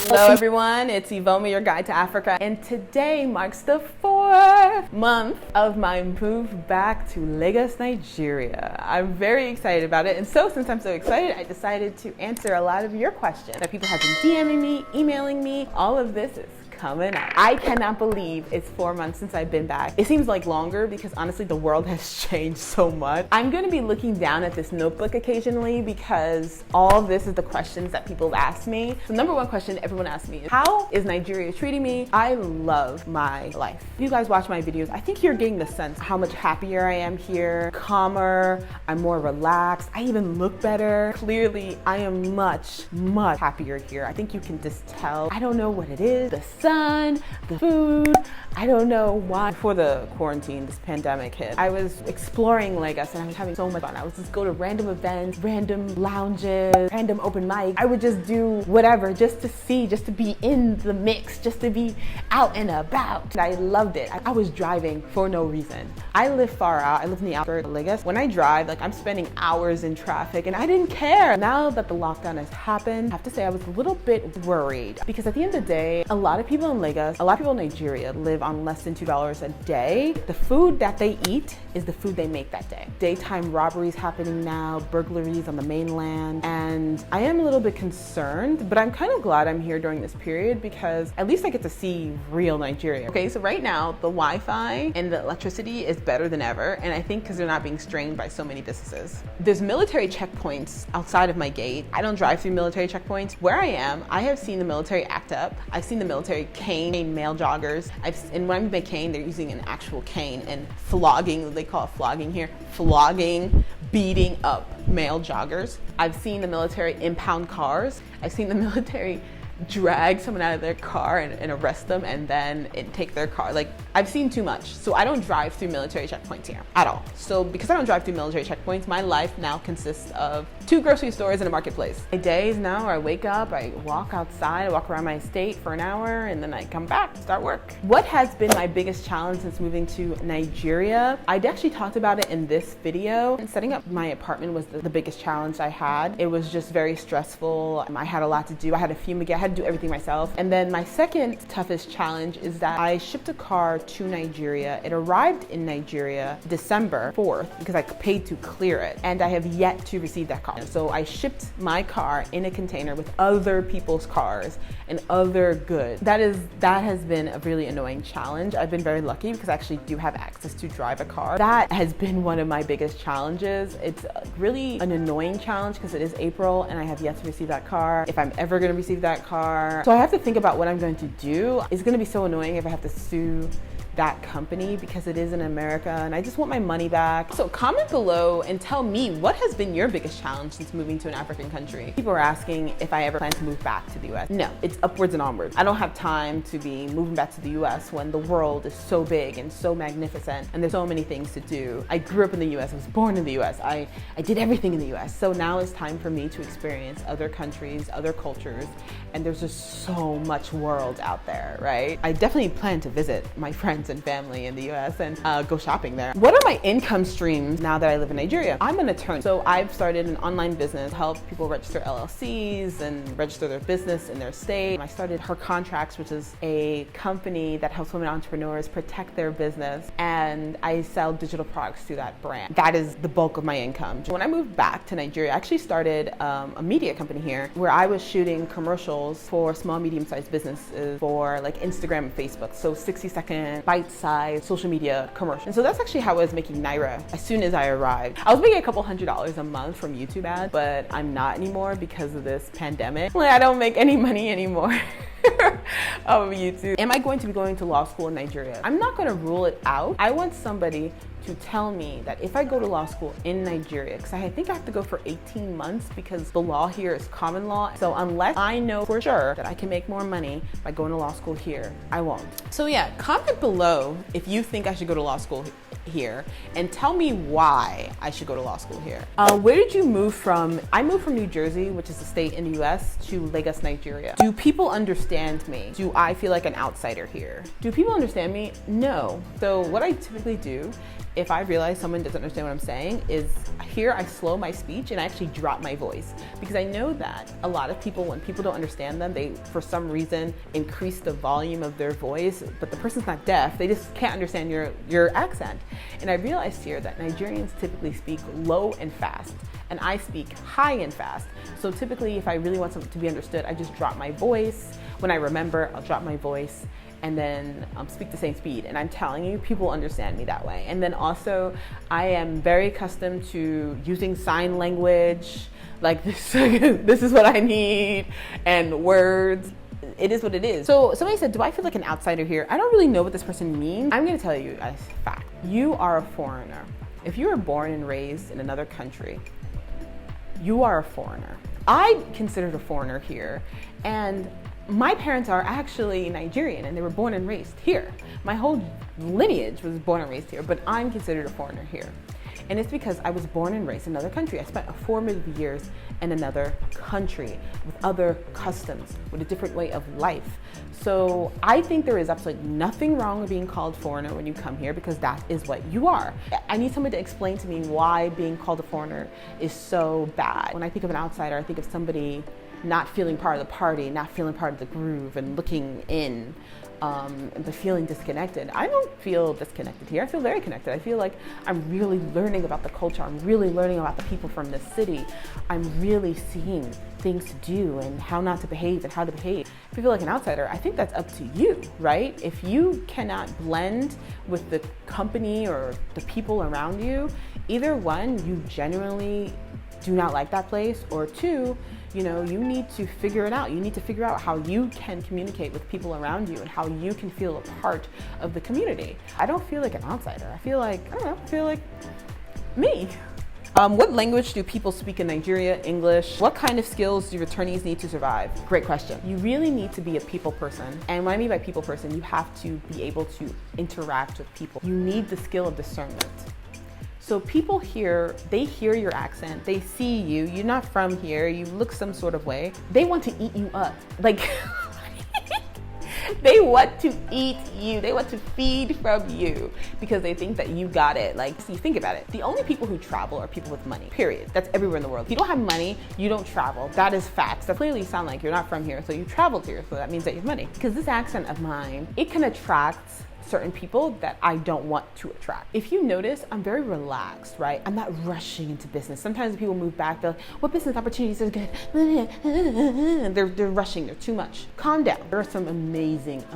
Hello everyone, it's Iveoma, your guide to Africa, and today marks the 4th month of my move back to Lagos, Nigeria. I'm very excited about it, and so since I'm so excited, I decided to answer a lot of your questions that people have been DMing me, emailing me. All of this is coming up. I cannot believe it's 4 months since I've been back. It seems like longer because honestly the world has changed so much. I'm going to be looking down at this notebook occasionally because all of this is the questions that people have asked me. The number one question everyone asks me is, how is Nigeria treating me? I love my life. If you guys watch my videos, I think you're getting the sense how much happier I am here, calmer, I'm more relaxed, I even look better. Clearly, I am much happier here. I think you can just tell. I don't know what it is, the sun, the food, I don't know why. Before the quarantine, this pandemic hit, I was exploring Lagos and I was having so much fun. I would just go to random events, random lounges, random open mics. I would just do whatever just to see, just to be in the mix, just to be out and about. I loved it. I was driving for no reason. I live far out. I live in the outskirts of Lagos. When I drive, I'm spending hours in traffic and I didn't care. Now that the lockdown has happened, I have to say I was a little bit worried because at the end of the day, a lot of people in Lagos, a lot of people in Nigeria live on less than $2 a day. The food that they eat is the food they make that day. Daytime robberies happening now, burglaries on the mainland, and I am a little bit concerned, but I'm kind of glad I'm here during this period because at least I get to see real Nigeria. Okay, so right now the Wi-Fi and the electricity is better than ever, and I think because they're not being strained by so many businesses. There's military checkpoints outside of my gate. I don't drive through military checkpoints. Where I am, I have seen the military act up. I've seen the military cane male joggers. And when I mean by cane, they're using an actual cane and flogging, they call it flogging here, flogging, beating up male joggers. I've seen the military impound cars. I've seen the military drag someone out of their car and arrest them and then take their car. I've seen too much. So I don't drive through military checkpoints here at all. So because I don't drive through military checkpoints, my life now consists of 2 grocery stores and a marketplace. My days now, I wake up, I walk outside, I walk around my estate for an hour, and then I come back, start work. What has been my biggest challenge since moving to Nigeria? I actually talked about it in this video. And setting up my apartment was the biggest challenge I had. It was just very stressful. I had a lot to do. I had to fumigate, I had to do everything myself. And then my second toughest challenge is that I shipped a car to Nigeria. It arrived in Nigeria December 4th because I paid to clear it, and I have yet to receive that car. So I shipped my car in a container with other people's cars and other goods. That has been a really annoying challenge. I've been very lucky because I actually do have access to drive a car. That has been one of my biggest challenges. It's really an annoying challenge because it is April and I have yet to receive that car, if I'm ever going to receive that car. So I have to think about what I'm going to do. It's going to be so annoying if I have to sue that company because it is in America and I just want my money back. So comment below and tell me, what has been your biggest challenge since moving to an African country? People are asking if I ever plan to move back to the US. No, it's upwards and onwards. I don't have time to be moving back to the US when the world is so big and so magnificent and there's so many things to do. I grew up in the US, I was born in the US, I did everything in the US. So now it's time for me to experience other countries, other cultures, and there's just so much world out there, right? I definitely plan to visit my friends and family in the US and go shopping there. What are my income streams now that I live in Nigeria? I'm an attorney. So I've started an online business to help people register LLCs and register their business in their state. I started Her Contracts, which is a company that helps women entrepreneurs protect their business, and I sell digital products through that brand. That is the bulk of my income. When I moved back to Nigeria, I actually started a media company here where I was shooting commercials for small, medium-sized businesses for Instagram and Facebook. So 60-second, bite-sized social media commercials. And so that's actually how I was making Naira as soon as I arrived. I was making a couple $100s a month from YouTube ads, but I'm not anymore because of this pandemic. I don't make any money anymore. Of YouTube. Am I going to be going to law school in Nigeria? I'm not going to rule it out. I want somebody to tell me that if I go to law school in Nigeria, because I think I have to go for 18 months because the law here is common law. So unless I know for sure that I can make more money by going to law school here, I won't. So yeah, comment below if you think I should go to law school here and tell me why I should go to law school here. Where did you move from? I moved from New Jersey, which is a state in the US, to Lagos, Nigeria. Do people understand me? Do I feel like an outsider here? Do people understand me? No. So what I typically do if I realize someone doesn't understand what I'm saying is here I slow my speech and I actually drop my voice, because I know that a lot of people, when people don't understand them, they for some reason increase the volume of their voice, but the person's not deaf, they just can't understand your accent. And I realized here that Nigerians typically speak low and fast, and I speak high and fast. So typically if I really want something to be understood, I just drop my voice. When I remember, I'll drop my voice and then speak the same speed. And I'm telling you, people understand me that way. And then also, I am very accustomed to using sign language, like this, this is what I need, and words. It is what it is. So somebody said, do I feel like an outsider here? I don't really know what this person means. I'm gonna tell you a fact. You are a foreigner. If you were born and raised in another country, you are a foreigner. I'm considered a foreigner here, and my parents are actually Nigerian and they were born and raised here. My whole lineage was born and raised here, but I'm considered a foreigner here. And it's because I was born and raised in another country. I spent formative years in another country with other customs, with a different way of life. So I think there is absolutely nothing wrong with being called foreigner when you come here, because that is what you are. I need someone to explain to me why being called a foreigner is so bad. When I think of an outsider, I think of somebody not feeling part of the party, not feeling part of the groove, and looking in, but feeling disconnected. I don't feel disconnected here. I feel very connected. I feel like I'm really learning about the culture. I'm really learning about the people from this city. I'm really seeing things to do and how not to behave and how to behave. If you feel like an outsider, I think that's up to you, right? If you cannot blend with the company or the people around you, either one, you genuinely do not like that place, or two, you need to figure it out. You need to figure out how you can communicate with people around you and how you can feel a part of the community. I don't feel like an outsider. I feel like me. What language do people speak in Nigeria? English. What kind of skills do returnees need to survive? Great question. You really need to be a people person. And what I mean by people person, you have to be able to interact with people. You need the skill of discernment. So people here, they hear your accent, they see you, you're not from here, you look some sort of way. They want to eat you up. Like, they want to eat you. They want to feed from you because they think that you got it. Like, so you think about it. The only people who travel are people with money, period. That's everywhere in the world. If you don't have money, you don't travel. That is facts. That clearly sound like you're not from here, so you traveled here, so that means that you have money. Because this accent of mine, it can attract certain people that I don't want to attract. If you notice, I'm very relaxed, right? I'm not rushing into business. Sometimes people move back, they're like, what business opportunities are good? They're rushing, they're too much. Calm down. There are some amazing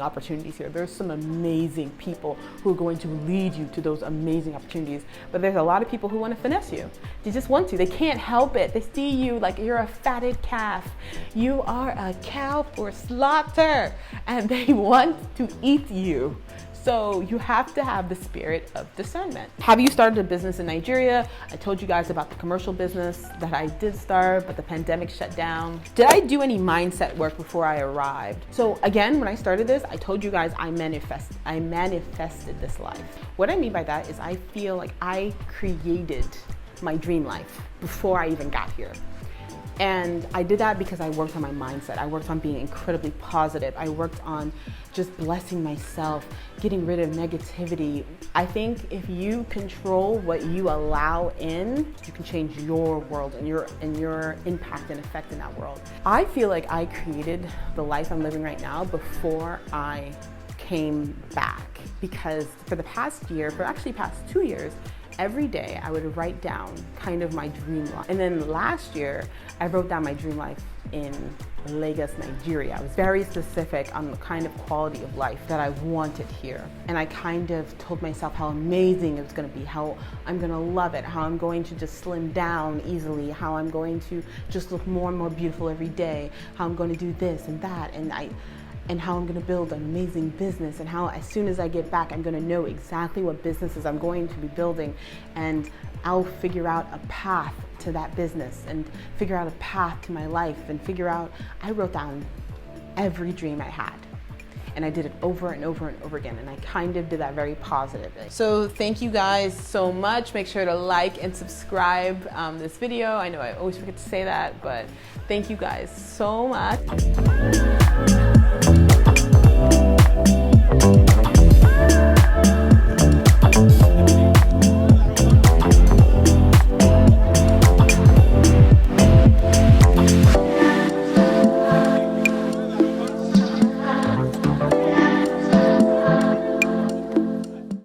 opportunities here. There's some amazing people who are going to lead you to those amazing opportunities. But there's a lot of people who want to finesse you. They just want to. They can't help it. They see you like you're a fatted calf. You are a cow for slaughter, and they want to eat you. So you have to have the spirit of discernment. Have you started a business in Nigeria? I told you guys about the commercial business that I did start, but the pandemic shut down. Did I do any mindset work before I arrived? So again, when I started this, I told you guys I manifested this life. What I mean by that is I feel like I created my dream life before I even got here. And I did that because I worked on my mindset. I worked on being incredibly positive. I worked on just blessing myself, getting rid of negativity. I think if you control what you allow in, you can change your world and your impact and effect in that world. I feel like I created the life I'm living right now before I came back, because for the past year, for actually past 2 years, every day I would write down kind of my dream life. And then last year, I wrote down my dream life in Lagos, Nigeria. I was very specific on the kind of quality of life that I wanted here. And I kind of told myself how amazing it was gonna be, how I'm gonna love it, how I'm going to just slim down easily, how I'm going to just look more and more beautiful every day, how I'm gonna do this and that, and how I'm gonna build an amazing business, and how as soon as I get back, I'm gonna know exactly what businesses I'm going to be building, and I'll figure out a path to that business and figure out a path to my life and I wrote down every dream I had. And I did it over and over and over again. And I kind of did that very positively. So thank you guys so much. Make sure to like and subscribe this video. I know I always forget to say that, but thank you guys so much.